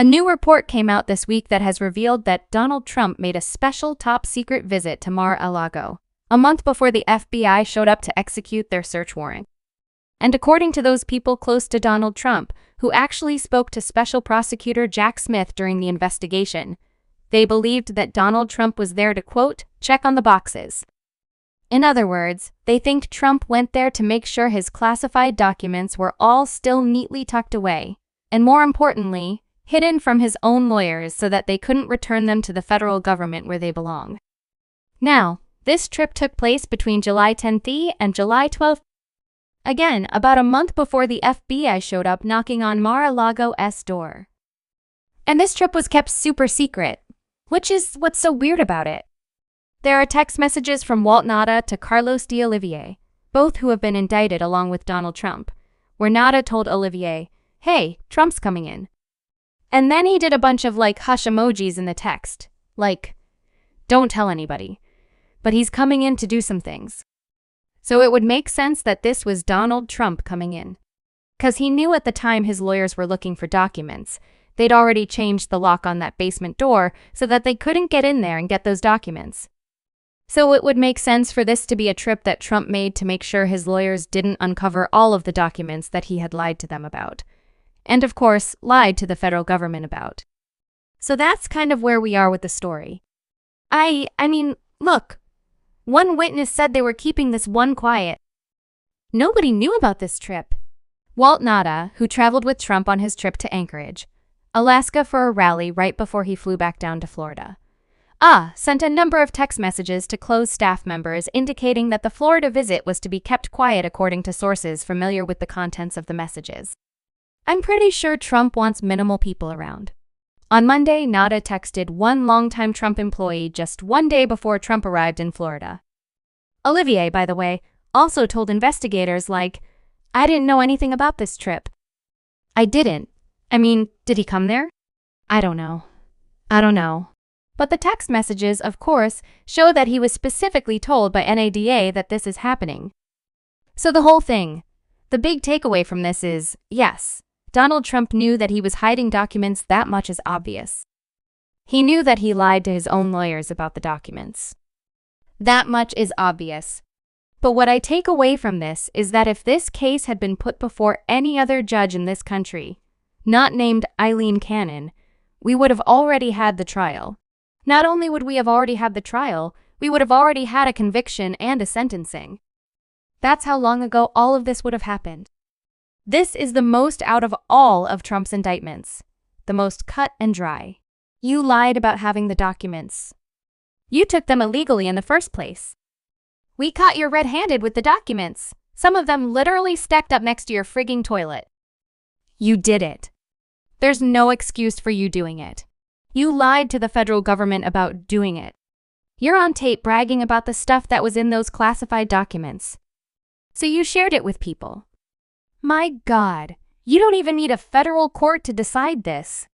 A new report came out this week that has revealed that Donald Trump made a special top-secret visit to Mar-a-Lago, a month before the FBI showed up to execute their search warrant. And according to those people close to Donald Trump, who actually spoke to Special Prosecutor Jack Smith during the investigation, they believed that Donald Trump was there to, quote, check on the boxes. In other words, they think Trump went there to make sure his classified documents were all still neatly tucked away, and more importantly, hidden from his own lawyers so that they couldn't return them to the federal government where they belong. Now, this trip took place between July 10th and July 12th. Again, about a month before the FBI showed up knocking on Mar-a-Lago's door. And this trip was kept super secret, which is what's so weird about it. There are text messages from Walt Nauta to Carlos D'Olivier, both who have been indicted along with Donald Trump, where Nauta told Olivier, hey, Trump's coming in. And then he did a bunch of hush emojis in the text, don't tell anybody, but he's coming in to do some things. So it would make sense that this was Donald Trump coming in. 'Cause he knew at the time his lawyers were looking for documents, they'd already changed the lock on that basement door so that they couldn't get in there and get those documents. So it would make sense for this to be a trip that Trump made to make sure his lawyers didn't uncover all of the documents that he had lied to them about. And of course, lied to the federal government about. So that's kind of where we are with the story. I mean, look, one witness said they were keeping this one quiet. Nobody knew about this trip. Walt Nauta, who traveled with Trump on his trip to Anchorage, Alaska for a rally right before he flew back down to Florida, sent a number of text messages to close staff members indicating that the Florida visit was to be kept quiet according to sources familiar with the contents of the messages. I'm pretty sure Trump wants minimal people around. On Monday, Nauta texted one longtime Trump employee just one day before Trump arrived in Florida. Olivier, by the way, also told investigators I didn't know anything about this trip. I didn't. I mean, did he come there? I don't know. But the text messages, of course, show that he was specifically told by NADA that this is happening. So the whole thing, the big takeaway from this is, yes, Donald Trump knew that he was hiding documents. That much is obvious. He knew that he lied to his own lawyers about the documents. That much is obvious. But what I take away from this is that if this case had been put before any other judge in this country, not named Eileen Cannon, we would have already had the trial. Not only would we have already had the trial, we would have already had a conviction and a sentencing. That's how long ago all of this would have happened. This is the most out of all of Trump's indictments, the most cut and dry. You lied about having the documents. You took them illegally in the first place. We caught you red-handed with the documents, some of them literally stacked up next to your frigging toilet. You did it. There's no excuse for you doing it. You lied to the federal government about doing it. You're on tape bragging about the stuff that was in those classified documents. So you shared it with people. My God, you don't even need a federal court to decide this.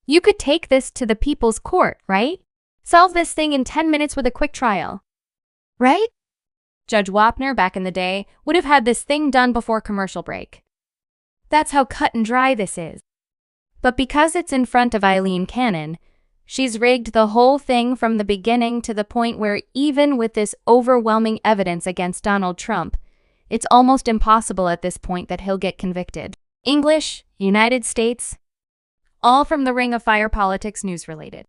You could take this to the people's court, right? Solve this thing in 10 minutes with a quick trial. Right? Judge Wapner, back in the day, would have had this thing done before commercial break. That's how cut and dry this is. But because it's in front of Eileen Cannon, she's rigged the whole thing from the beginning to the point where even with this overwhelming evidence against Donald Trump, it's almost impossible at this point that he'll get convicted. English, United States, all from the Ring of Fire Politics News related.